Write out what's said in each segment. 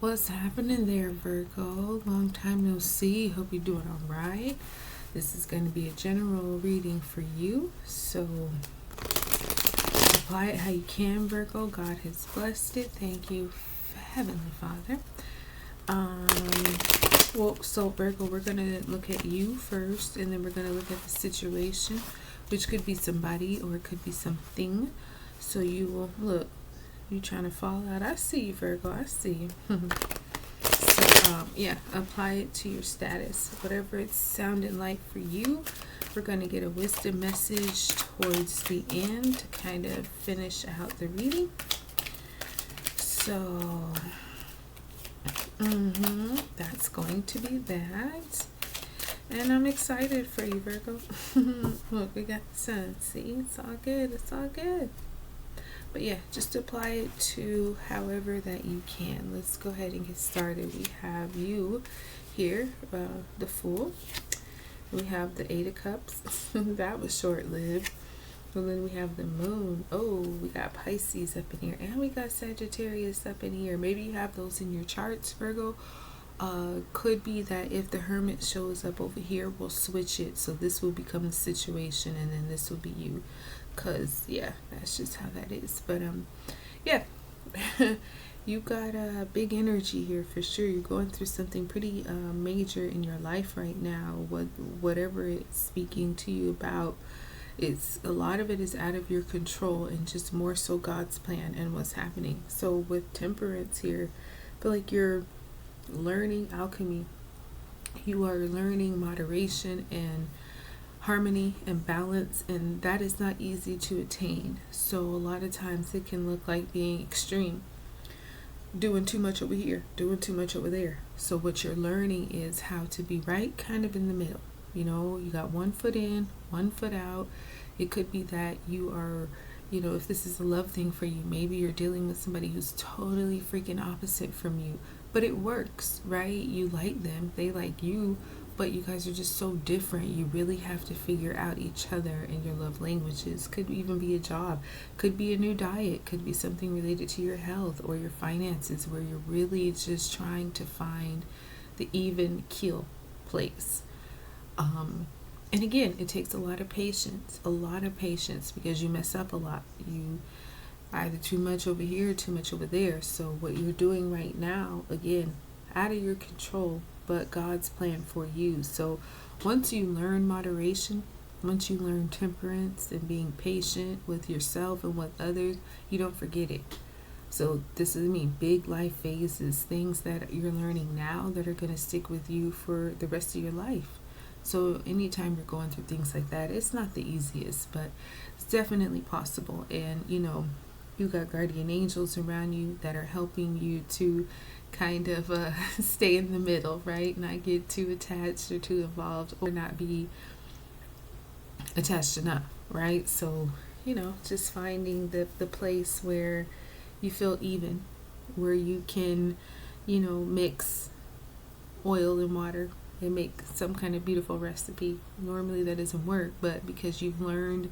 What's happening there, Virgo? Long time no see. Hope you're doing all right. This is going to be a general reading for you. So apply it how you can, Virgo. God has blessed it. Thank you, Heavenly Father. So Virgo, we're going to look at you first, and then we're going to look at the situation, which could be somebody or it could be something. So you will look. You trying to fall out? I see you, Virgo. I see you. Yeah, apply it to your status, whatever it's sounding like for you. We're going to get a wisdom message towards the end to kind of finish out the reading. So that's going to be that. And I'm excited for you, Virgo. Look, we got the sun. See, it's all good. It's all good. But yeah, just apply it to however that you can. Let's go ahead and get started. We have you here, the Fool. We have the Eight of Cups. That was short-lived. And then we have the Moon. Oh, we got Pisces up in here. And we got Sagittarius up in here. Maybe you have those in your charts, Virgo. Could be that if the Hermit shows up over here, we'll switch it. So this will become the situation, and then this will be you. Because, yeah, that's just how that is. But, yeah, you got a big energy here for sure. You're going through something pretty major in your life right now. Whatever it's speaking to you about, a lot of it is out of your control and just more so God's plan and what's happening. So with Temperance here, I feel like you're learning alchemy. You are learning moderation and harmony and balance, and that is not easy to attain. So a lot of times it can look like being extreme, doing too much over here, doing too much over there. So what you're learning is how to be right kind of in the middle. You know, you got one foot in, one foot out. It could be that you are, if this is a love thing for you, maybe you're dealing with somebody who's totally freaking opposite from you, but it works, right? You like them, they like you, but you guys are just so different. You really have to figure out each other and your love languages. Could even be a job, could be a new diet, could be something related to your health or your finances, where you're really just trying to find the even keel place. And again, it takes a lot of patience, because you mess up a lot. You either too much over here or too much over there. So what you're doing right now, again, out of your control, but God's plan for you. So once you learn moderation, once you learn temperance and being patient with yourself and with others, you don't forget it. So this is big life phases, things that you're learning now that are going to stick with you for the rest of your life. So anytime you're going through things like that, it's not the easiest, but it's definitely possible. And you got guardian angels around you that are helping you to kind of stay in the middle, right? Not get too attached or too involved, or not be attached enough, right? So, just finding the place where you feel even, where you can, mix oil and water and make some kind of beautiful recipe. Normally that doesn't work, but because you've learned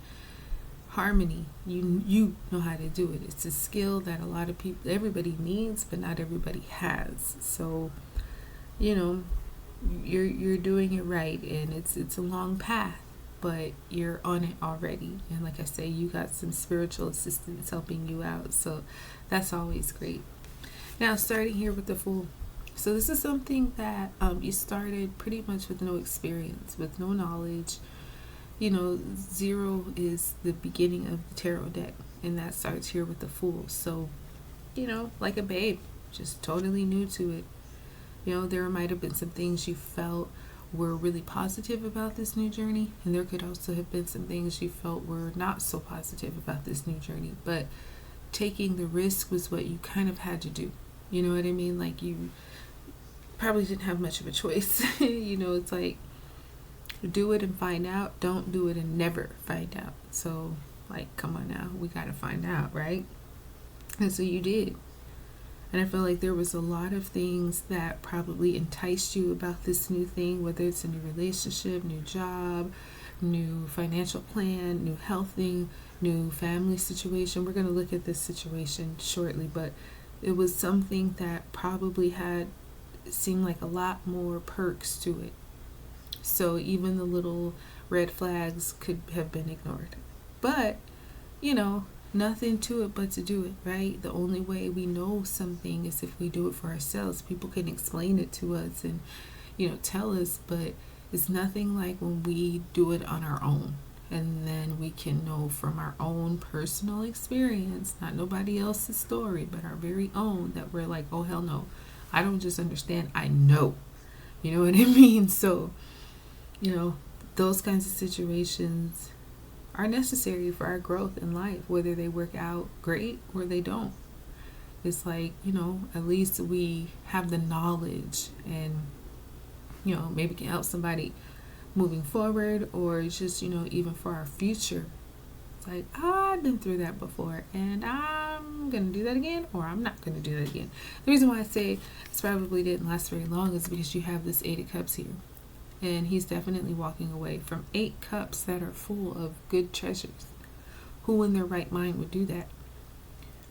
harmony, you know how to do it. It's a skill that a lot of people, everybody needs, but not everybody has. So you're doing it right, and it's a long path, but you're on it already. And like I say, you got some spiritual assistants helping you out, so that's always great. Now, starting here with the Fool. So this is something that you started pretty much with no experience, with no knowledge. 0 is the beginning of the tarot deck, and that starts here with the Fool. So, like a babe, just totally new to it. There might have been some things you felt were really positive about this new journey, and there could also have been some things you felt were not so positive about this new journey. But taking the risk was what you kind of had to do. You know what I mean? Like, you probably didn't have much of a choice. It's like, do it and find out, don't do it and never find out. So, like, come on now, we gotta find out, right? And so you did. And I feel like there was a lot of things that probably enticed you about this new thing, whether it's a new relationship, new job, new financial plan, new health thing, new family situation. We're going to look at this situation shortly, but It was something that probably had seemed like a lot more perks to it. So even the little red flags could have been ignored. But, you know, nothing to it but to do it, right? The only way we know something is if we do it for ourselves. People can explain it to us and, tell us, but it's nothing like when we do it on our own. And then we can know from our own personal experience, not nobody else's story, but our very own, that we're like, oh, hell no. I don't just understand, I know. You know what I mean? So, those kinds of situations are necessary for our growth in life, whether they work out great or they don't. It's like, at least we have the knowledge and, maybe can help somebody moving forward, or just, even for our future. It's like, I've been through that before and I'm going to do that again, or I'm not going to do that again. The reason why I say this probably didn't last very long is because you have this 8 of Cups here. And he's definitely walking away from 8 cups that are full of good treasures. Who in their right mind would do that?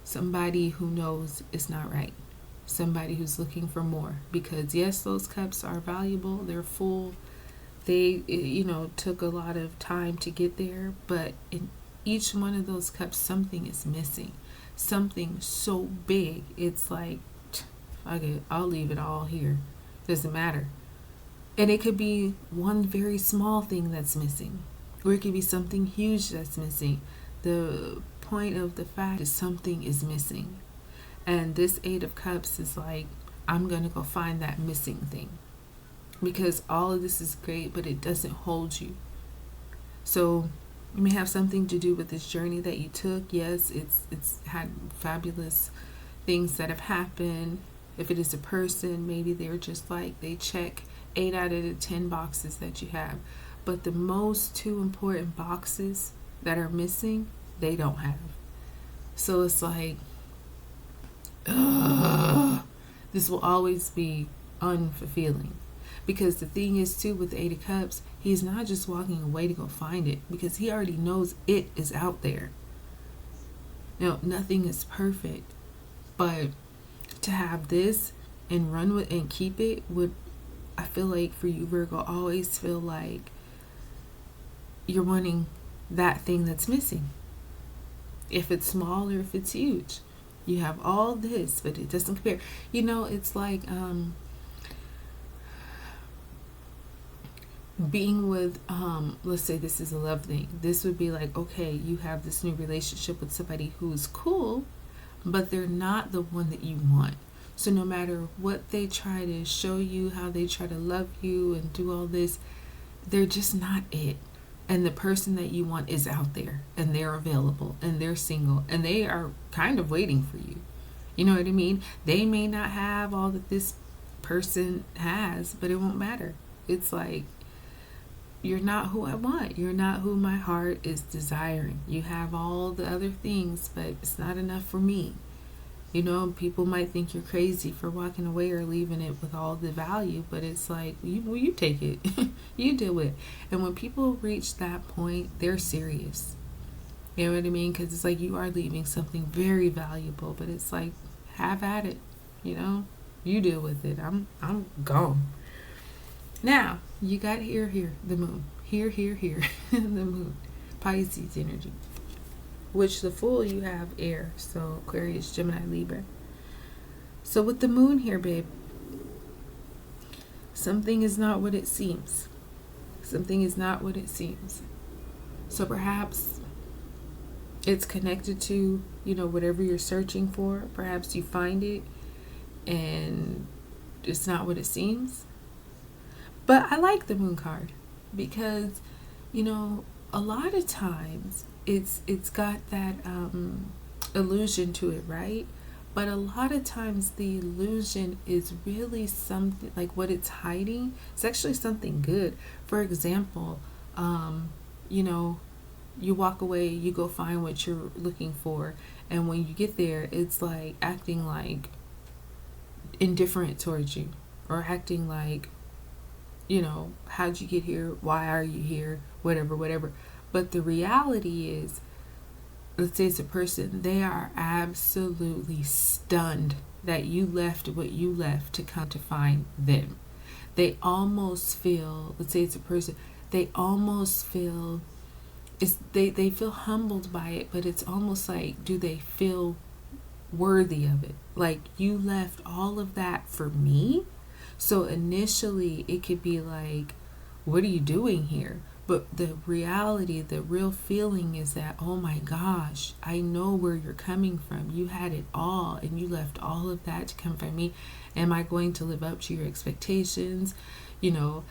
Somebody who knows it's not right. Somebody who's looking for more. Because yes, those cups are valuable. They're full. They, took a lot of time to get there. But in each one of those cups, something is missing. Something so big. It's like, fuck it, I'll leave it all here. Doesn't matter. And it could be one very small thing that's missing, or it could be something huge that's missing. The point of the fact is something is missing. And this 8 of Cups is like, I'm going to go find that missing thing. Because all of this is great, but it doesn't hold you. So it may have something to do with this journey that you took. Yes, it's had fabulous things that have happened. If it is a person, maybe they're just like, they check 8 out of the 10 boxes that you have. But the most 2 important boxes that are missing, they don't have. So it's like, this will always be unfulfilling. Because the thing is too, with the 8 of Cups, he's not just walking away to go find it, because he already knows it is out there. Now, nothing is perfect, but to have this and run with and keep it would, I feel like for you, Virgo, always feel like you're wanting that thing that's missing. If it's small or if it's huge. You have all this, but it doesn't compare. It's like being with, let's say this is a love thing. This would be like, okay, you have this new relationship with somebody who's cool, but they're not the one that you want. So no matter what they try to show you, how they try to love you and do all this, they're just not it. And the person that you want is out there, and they're available, and they're single, and they are kind of waiting for you. You know what I mean? They may not have all that this person has, but it won't matter. It's like, you're not who I want. You're not who my heart is desiring. You have all the other things, but it's not enough for me. People might think you're crazy for walking away or leaving it with all the value, but it's like, you take it. You do it. And when people reach that point, they're serious. You know what I mean? Because it's like you are leaving something very valuable, but it's like, have at it. You deal with it. I'm gone. Now, you got here, the moon. Here, the moon. Pisces energy. Which the Fool, you have air. So Aquarius, Gemini, Libra. So with the moon here, babe, something is not what it seems. Something is not what it seems. So perhaps it's connected to, whatever you're searching for. Perhaps you find it and it's not what it seems. But I like the moon card because, a lot of times it's got that illusion to it, right? But a lot of times the illusion is really something like what it's hiding. It's actually something good. For example, you walk away, you go find what you're looking for, and when you get there, it's like acting like indifferent towards you, or acting like, how'd you get here? Why are you here? Whatever. But the reality is, let's say it's a person, they are absolutely stunned that you left what you left to come to find them. They almost feel, let's say it's a person, they almost feel, they feel humbled by it, but it's almost like, do they feel worthy of it? Like, you left all of that for me. So initially it could be like, what are you doing here? But the reality, the real feeling is that, oh my gosh, I know where you're coming from. You had it all and you left all of that to come from me. Am I going to live up to your expectations? You know,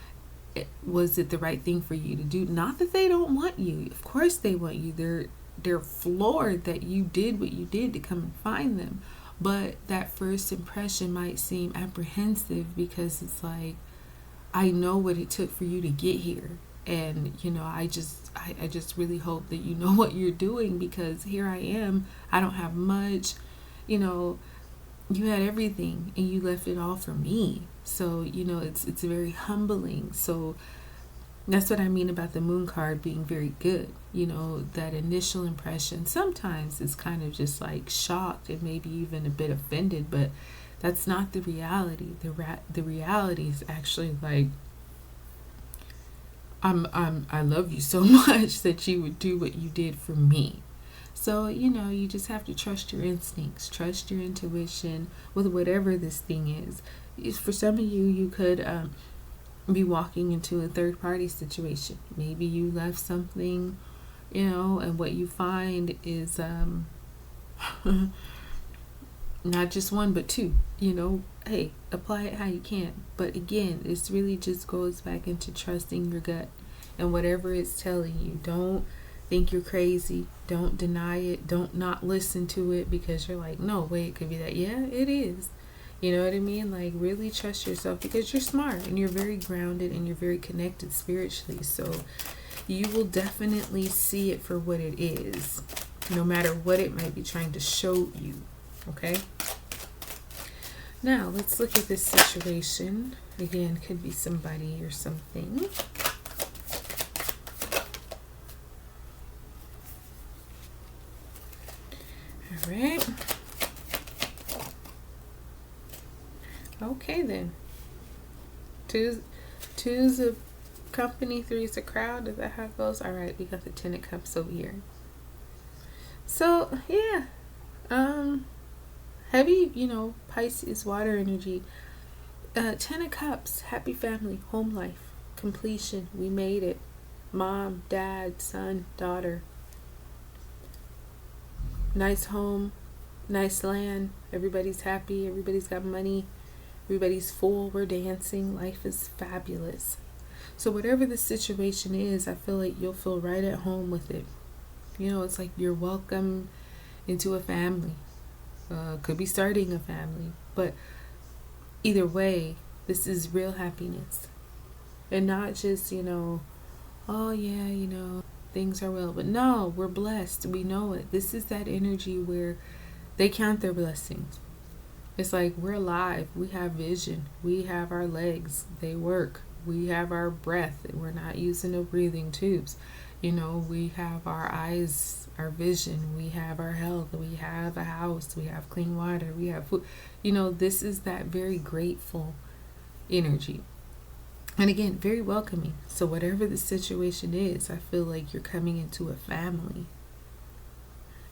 was it the right thing for you to do? Not that they don't want you. Of course they want you. They're floored that you did what you did to come and find them. But that first impression might seem apprehensive because it's like, I know what it took for you to get here. And, you know, I just really hope that you know what you're doing, because here I am. I don't have much. You know, you had everything and you left it all for me. So, you know, it's very humbling. So that's what I mean about the moon card being very good. You know, that initial impression sometimes is kind of just like shocked and maybe even a bit offended, but that's not the reality. The reality is actually like, I love you so much that you would do what you did for me. So, you know, you just have to trust your instincts, trust your intuition with whatever this thing is. For some of you, you could be walking into a third party situation. Maybe you left something, you know, and what you find is not just one, but two. You know, hey, apply it how you can. But again, this really just goes back into trusting your gut and whatever it's telling you. Don't think you're crazy. Don't deny it. Don't not listen to it because you're like, no way, it could be that. Yeah, it is. You know what I mean? Like, really trust yourself because you're smart and you're very grounded and you're very connected spiritually. So you will definitely see it for what it is, no matter what it might be trying to show you. Okay? Now, let's look at this situation. Again, could be somebody or something. All right. Okay, then. Two's a company, three's a crowd. Is that how it goes? All right, we got the Ten of Cups over here. So, yeah. Heavy, you know, Pisces, water energy. Ten of Cups, happy family, home life, completion. We made it. Mom, dad, son, daughter. Nice home, nice land. Everybody's happy. Everybody's got money. Everybody's full. We're dancing. Life is fabulous. So whatever the situation is, I feel like you'll feel right at home with it. You know, it's like you're welcome into a family. Could be starting a family, but either way, this is real happiness, and not just, you know, oh yeah, you know, things are well, but no, we're blessed. We know it. This is that energy where they count their blessings. It's like we're alive. We have vision. We have our legs. They work. We have our breath. We're not using no breathing tubes. You know, we have our eyes, our vision, we have our health, we have a house, we have clean water, we have food. You know, this is that very grateful energy. And again, very welcoming. So whatever the situation is, I feel like you're coming into a family.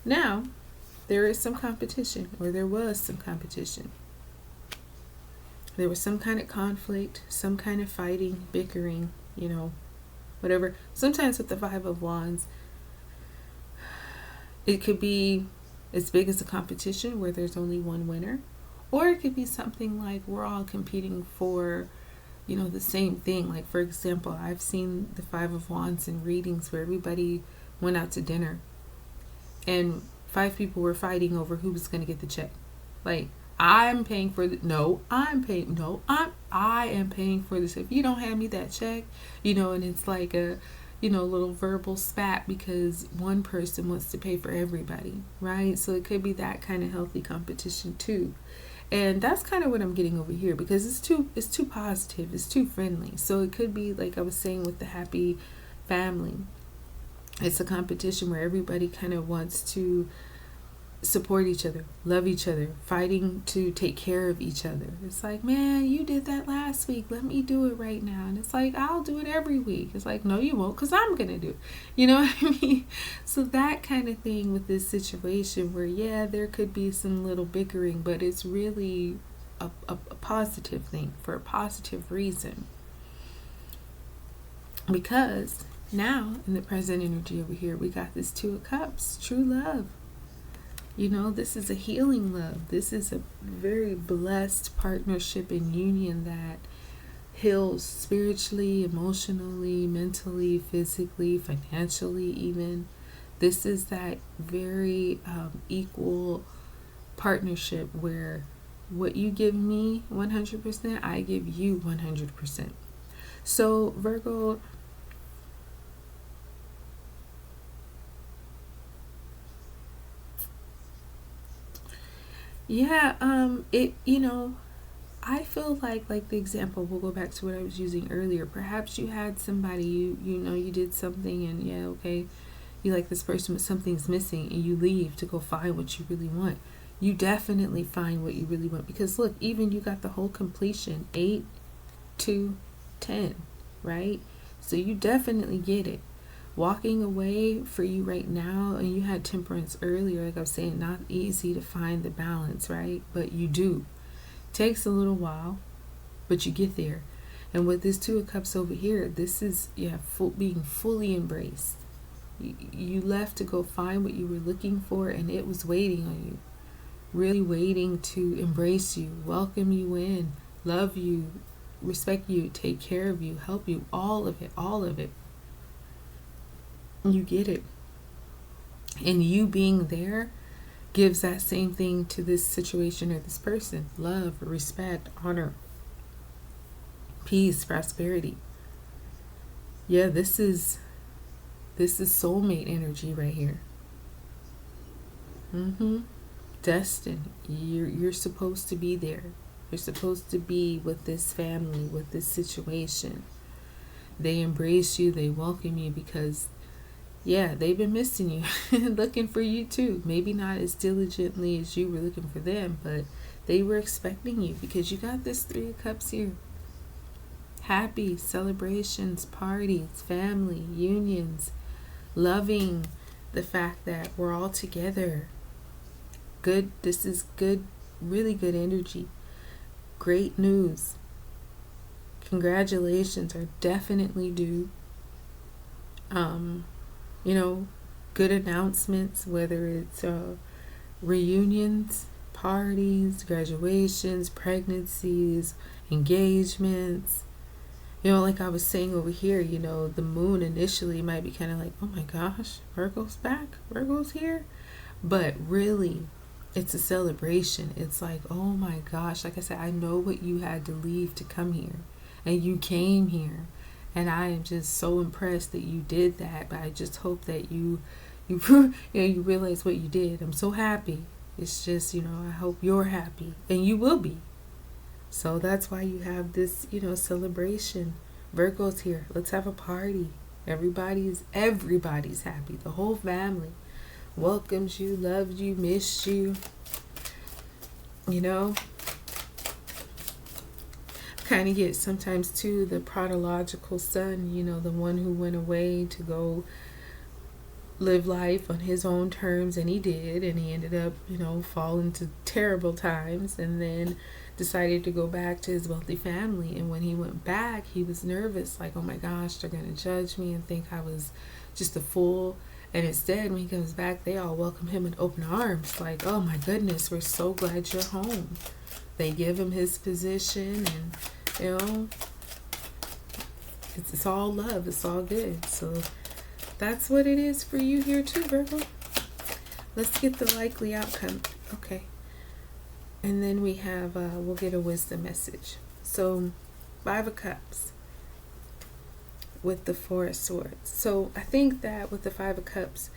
Now, there is some competition, or there was some competition. There was some kind of conflict, some kind of fighting, bickering, you know, whatever. Sometimes with the Five of Wands, it could be as big as a competition where there's only one winner, or it could be something like we're all competing for, you know, the same thing. Like, for example, I've seen the Five of Wands in readings where everybody went out to dinner and 5 people were fighting over who was going to get the check. Like, I'm paying for the, no, I'm paying, no, I am paying for this. If you don't hand me that check, you know, and it's like a, you know, little verbal spat because one person wants to pay for everybody, right? So it could be that kind of healthy competition too. And that's kind of what I'm getting over here because it's too positive, it's too friendly. So it could be like I was saying with the happy family. It's a competition where everybody kind of wants to support each other, love each other, fighting to take care of each other. It's like, man, you did that last week. Let me do it right now. And it's like, I'll do it every week. It's like, no, you won't, because I'm going to do it. You know what I mean? So that kind of thing with this situation where, yeah, there could be some little bickering, but it's really a positive thing for a positive reason. Because now in the present energy over here, we got this Two of Cups, true love. You know, this is a healing love. This is a very blessed partnership and union that heals spiritually, emotionally, mentally, physically, financially even. This is that very equal partnership where what you give me 100%, I give you 100%. So Virgo, yeah, I feel like the example, we'll go back to what I was using earlier. Perhaps you had somebody, you did something and yeah, okay, you like this person, but something's missing and you leave to go find what you really want. You definitely find what you really want, because look, even you got the whole completion, 8, 2, 10, right? So you definitely get it. Walking away for you right now, and you had Temperance earlier, like I was saying, not easy to find the balance, right? But you do. Takes a little while, but you get there. And with this Two of Cups over here, this is being fully embraced. You left to go find what you were looking for, and it was waiting on you, really waiting to embrace you, welcome you in, love you, respect you, take care of you, help you, all of it, all of it. You get it. And you being there gives that same thing to this situation or this person. Love, respect, honor, peace, prosperity. Yeah, this is soulmate energy right here. Destined. You're supposed to be there. You're supposed to be with this family, with this situation. They embrace you, they welcome you, because yeah, they've been missing you, looking for you too. Maybe not as diligently as you were looking for them, but they were expecting you, because you got this Three of Cups here. Happy celebrations, parties, family, unions, loving the fact that we're all together. Good, this is good, really good energy. Great news. Congratulations are definitely due. Good announcements, whether it's reunions, parties, graduations, pregnancies, engagements. Like I was saying over here, the moon initially might be kind of like, oh my gosh, Virgo's back, Virgo's here. But really, it's a celebration. It's like, oh my gosh, like I said, I know what you had to leave to come here, and you came here. And I am just so impressed that you did that. But I just hope that you realize what you did. I'm so happy. It's just, I hope you're happy, and you will be. So that's why you have this, celebration. Virgo's here. Let's have a party. Everybody's happy. The whole family welcomes you, loves you, missed you. Kind of get sometimes too the prodigal son, the one who went away to go live life on his own terms, and he did, and he ended up, falling to terrible times, and then decided to go back to his wealthy family. And when he went back, he was nervous, like, oh my gosh, they're going to judge me and think I was just a fool. And instead, when he comes back, they all welcome him in open arms, like, oh my goodness, we're so glad you're home. They give him his position, and it's all love, it's all good. So that's what it is for you here too, Virgo. Let's get the likely outcome. Okay. And then we have, we'll get a wisdom message. So 5 of Cups with the 4 of Swords. So I think that with the 5 of Cups,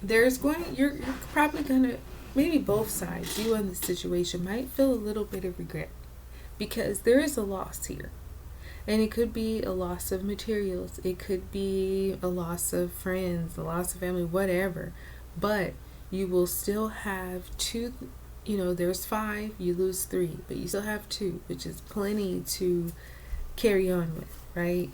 you're probably gonna, maybe both sides, you and the situation, might feel a little bit of regret, because there is a loss here. And it could be a loss of materials, it could be a loss of friends, a loss of family, whatever. But you will still have two, there's five, you lose three, but you still have two, which is plenty to carry on with, right?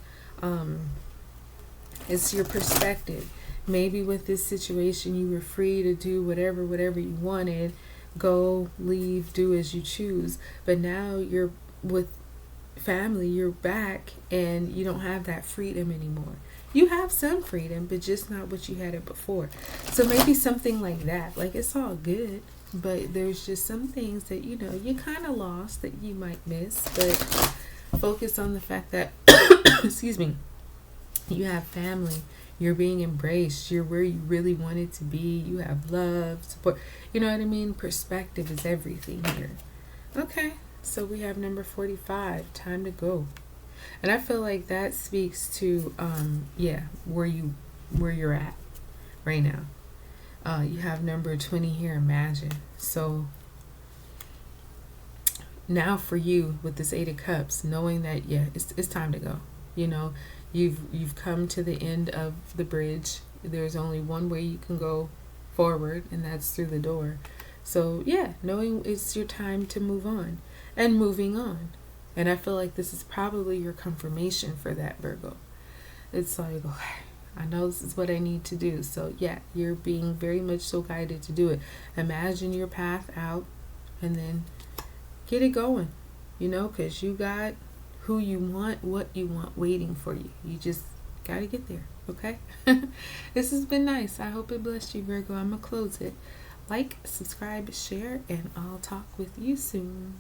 It's your perspective. Maybe with this situation, you were free to do whatever you wanted, go, leave, do as you choose. But now you're with family, you're back, and you don't have that freedom anymore. You have some freedom, but just not what you had it before. So maybe something like that. Like, it's all good, but there's just some things that, you kind of lost that you might miss. But focus on the fact that, excuse me, you have family. You're being embraced. You're where you really wanted to be. You have love, support. You know what I mean? Perspective is everything here. Okay, so we have number 45. Time to go. And I feel like that speaks to, where you're at right now. You have number 20 here. Imagine. So now for you with this Eight of Cups, knowing that it's time to go. You've come to the end of the bridge. There's only one way you can go forward, and that's through the door. So knowing it's your time to move on and moving on. And I feel like this is probably your confirmation for that, Virgo. It's like, okay, I know this is what I need to do. So you're being very much so guided to do it. Imagine your path out and then get it going, because you got who you want, what you want waiting for you. You just got to get there, okay? This has been nice. I hope it blessed you, Virgo. I'm going to close it. Like, subscribe, share, and I'll talk with you soon.